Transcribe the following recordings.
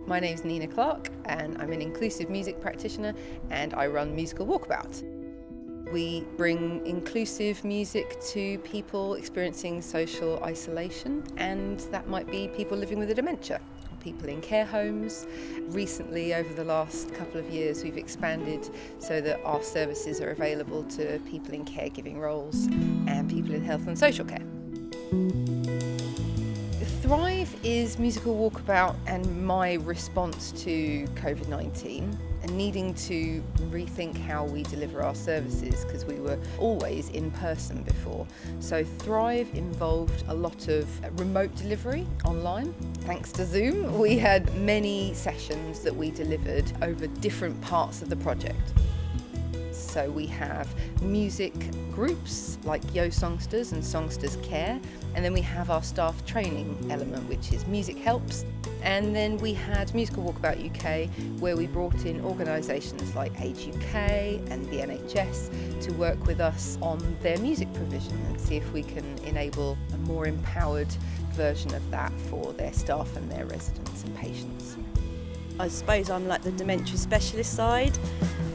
My name's Nina Clark and I'm an inclusive music practitioner and I run Musical Walkabout. We bring inclusive music to people experiencing social isolation, and that might be people living with a dementia, or people in care homes. Recently, over the last couple of years, we've expanded so that our services are available to people in caregiving roles and people in health and social care. Thrive is Musical Walkabout and my response to COVID-19 and needing to rethink how we deliver our services, because we were always in person before. So Thrive involved a lot of remote delivery online. Thanks to Zoom, we had many sessions that we delivered over different parts of the project. So we have music groups like Songsters and Songsters Care, and then we have our staff training element, which is Music Helps. And then we had Musical Walkabout UK, where we brought in organisations like Age UK and the NHS to work with us on their music provision and see if we can enable a more empowered version of that for their staff and their residents and patients. I suppose I'm like the dementia specialist side.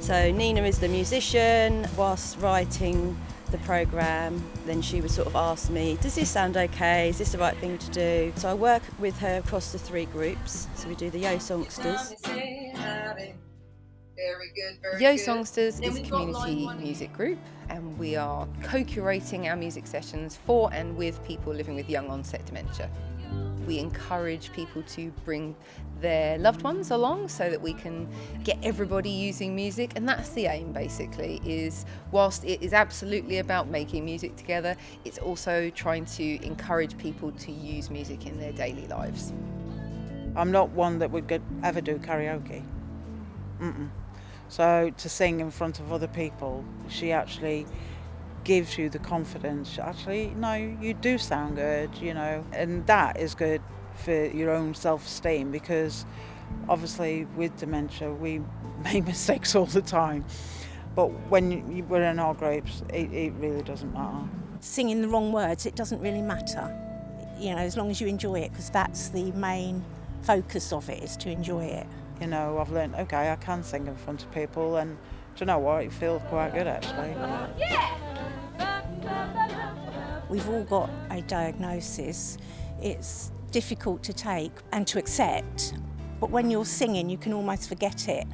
So Nina is the musician. Whilst writing the programme, then she would sort of ask me, does this sound okay? Is this the right thing to do? So I work with her across the 3 groups. So we do the Songsters. Songsters is a community music group, and we are co-curating our music sessions for and with people living with young onset dementia. We encourage people to bring their loved ones along so that we can get everybody using music, and that's the aim basically, is whilst it is absolutely about making music together, it's also trying to encourage people to use music in their daily lives. I'm not one that would ever do karaoke. So to sing in front of other people, she actually gives you the confidence, actually, no, you do sound good, you know, and that is good for your own self-esteem, because obviously with dementia we make mistakes all the time, but when we're in our groups it really doesn't matter. Singing the wrong words, it doesn't really matter, you know, as long as you enjoy it, because that's the main focus of it, is to enjoy it. You know, I've learned, okay, I can sing in front of people, and do you know what, it feels quite good actually. Yeah. We've all got a diagnosis. It's difficult to take and to accept, but when you're singing you can almost forget it.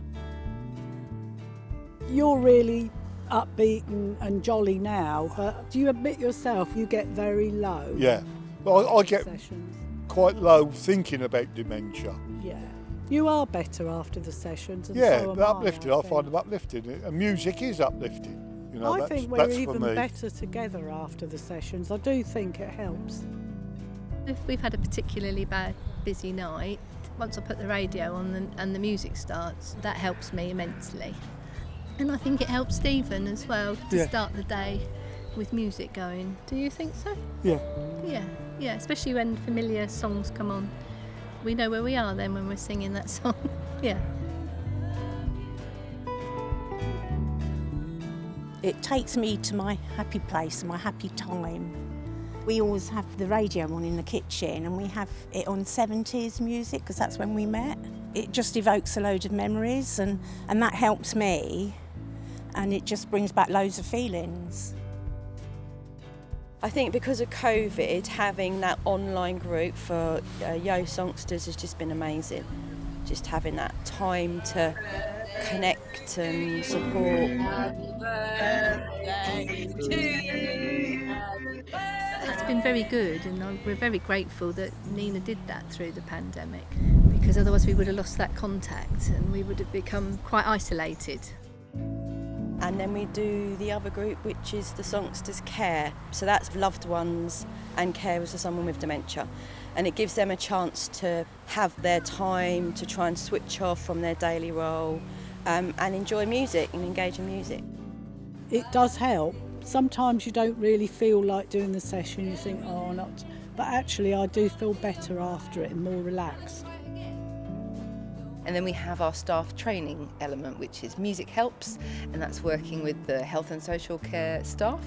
You're really upbeat and jolly now, but do you admit yourself you get very low? Yeah, well, I get sessions? Quite low thinking about dementia. Yeah. You are better after the sessions, and yeah, so am uplifting. I think. find them uplifting, and music is uplifting. You know, I think we're even better together after the sessions. I do think it helps. If we've had a particularly bad, busy night, once I put the radio on and the music starts, that helps me immensely. And I think it helps Stephen as well to start the day with music going. Do you think so? Yeah. Yeah, especially when familiar songs come on. We know where we are then when we're singing that song. Yeah. It takes me to my happy place, my happy time. We always have the radio on in the kitchen, and we have it on 70s music because that's when we met. It just evokes a load of memories, and that helps me, and it just brings back loads of feelings. I think because of COVID, having that online group for Songsters has just been amazing. Just having that time to connect and support. It's been very good, and we're very grateful that Nina did that through the pandemic, because otherwise we would have lost that contact and we would have become quite isolated. And then we do the other group, which is the Songsters Care. So that's loved ones and carers for someone with dementia. And it gives them a chance to have their time to try and switch off from their daily role and enjoy music and engage in music. It does help. Sometimes you don't really feel like doing the session, you think, oh, not. But actually I do feel better after it and more relaxed. And then we have our staff training element, which is Music Helps, and that's working with the health and social care staff.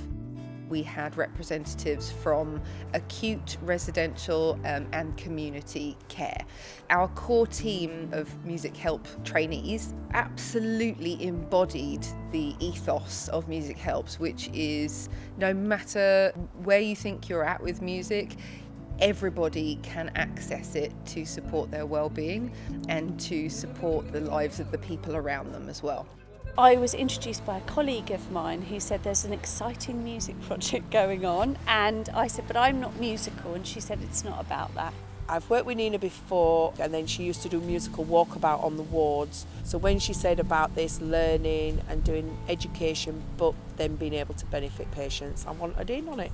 We had representatives from acute, residential and community care. Our core team of Music Help trainees absolutely embodied the ethos of Music Helps, which is no matter where you think you're at with music, everybody can access it to support their well-being and to support the lives of the people around them as well. I was introduced by a colleague of mine who said there's an exciting music project going on, and I said, but I'm not musical, and she said it's not about that. I've worked with Nina before, and then she used to do musical walkabout on the wards. So when she said about this learning and doing education but then being able to benefit patients, I wanted in on it.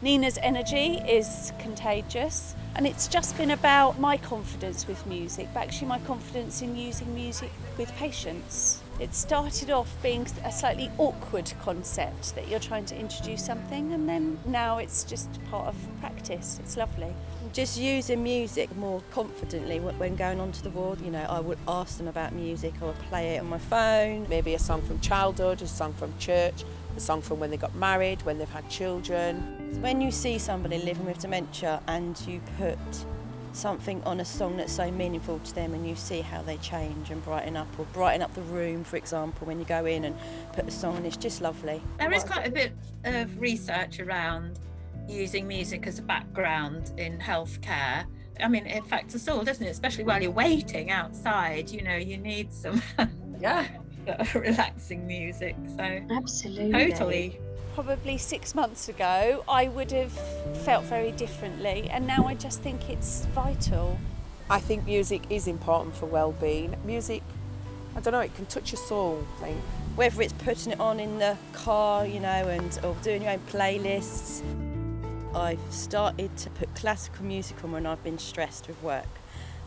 Nina's energy is contagious, and it's just been about my confidence with music, but actually my confidence in using music with patients. It started off being a slightly awkward concept that you're trying to introduce something, and then now it's just part of practice. It's lovely. Just using music more confidently when going onto the ward. You know, I would ask them about music, I would play it on my phone. Maybe a song from childhood, a song from church, a song from when they got married, when they've had children. When you see somebody living with dementia and you put something on a song that's so meaningful to them, and you see how they change and brighten up, or brighten up the room, for example, when you go in and put a song on, it's just lovely. There is quite a bit of research around using music as a background in healthcare. I mean, it affects us all, doesn't it? Especially while you're waiting outside, you know, you need some relaxing music. So absolutely, totally. Probably 6 months ago, I would have felt very differently, and now I just think it's vital. I think music is important for well-being. Music, I don't know, it can touch your soul, I think. Whether it's putting it on in the car, you know, or doing your own playlists. I've started to put classical music on when I've been stressed with work,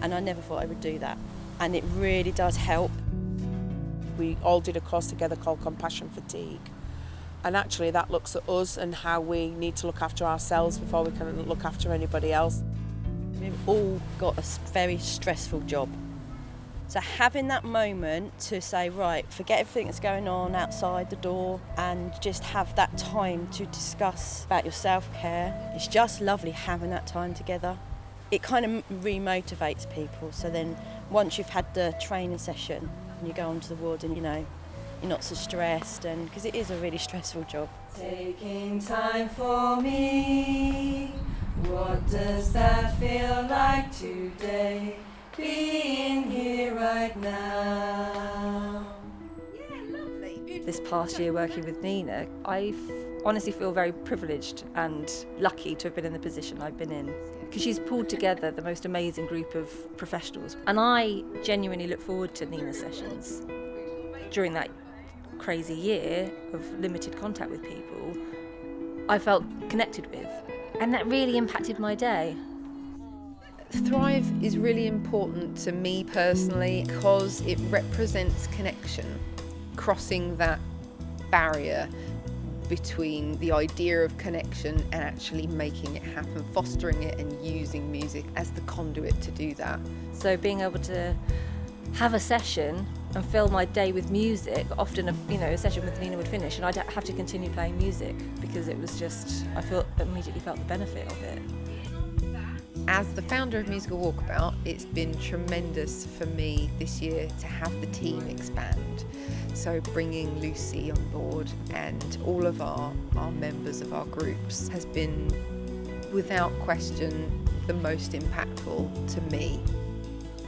and I never thought I would do that, and it really does help. We all did a course together called Compassion Fatigue, and actually that looks at us and how we need to look after ourselves before we can look after anybody else. We've all got a very stressful job. So having that moment to say, right, forget everything that's going on outside the door and just have that time to discuss about your self-care, it's just lovely having that time together. It kind of re-motivates people, so then once you've had the training session and you go onto the ward and, you know, you're not so stressed, and because it is a really stressful job. Taking time for me, what does that feel like today? Being here right now. Yeah, lovely. This past year working with Nina, I honestly feel very privileged and lucky to have been in the position I've been in, because she's pulled together the most amazing group of professionals, and I genuinely look forward to Nina's sessions. During that crazy year of limited contact with people, I felt connected with, and that really impacted my day. Thrive is really important to me personally because it represents connection, crossing that barrier between the idea of connection and actually making it happen, fostering it and using music as the conduit to do that. So being able to have a session and fill my day with music, often a session with Nina would finish and I'd have to continue playing music because it was just, immediately felt the benefit of it. As the founder of Musical Walkabout, it's been tremendous for me this year to have the team expand. So bringing Lucy on board and all of our members of our groups has been, without question, the most impactful to me.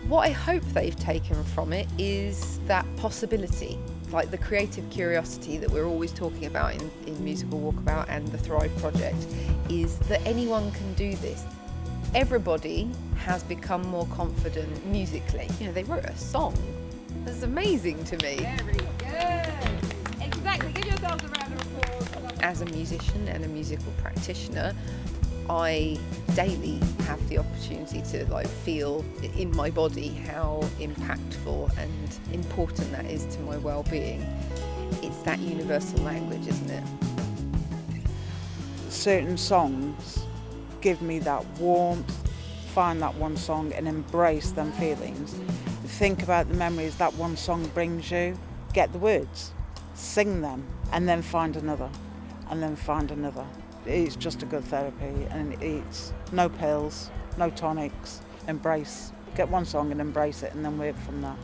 What I hope they've taken from it is that possibility, like the creative curiosity that we're always talking about in Musical Walkabout and the Thrive project, is that anyone can do this. Everybody has become more confident musically. You know, they wrote a song. That's amazing to me. Very good. Exactly. Give yourselves a round of applause. As a musician and a musical practitioner, I daily have the opportunity to feel in my body how impactful and important that is to my well-being. It's that universal language, isn't it? Certain songs give me that warmth, find that one song and embrace them feelings. Think about the memories that one song brings you, get the words, sing them, and then find another. and then find another. It's just a good therapy, and it's no pills, no tonics. Embrace, get one song and embrace it, and then work from that.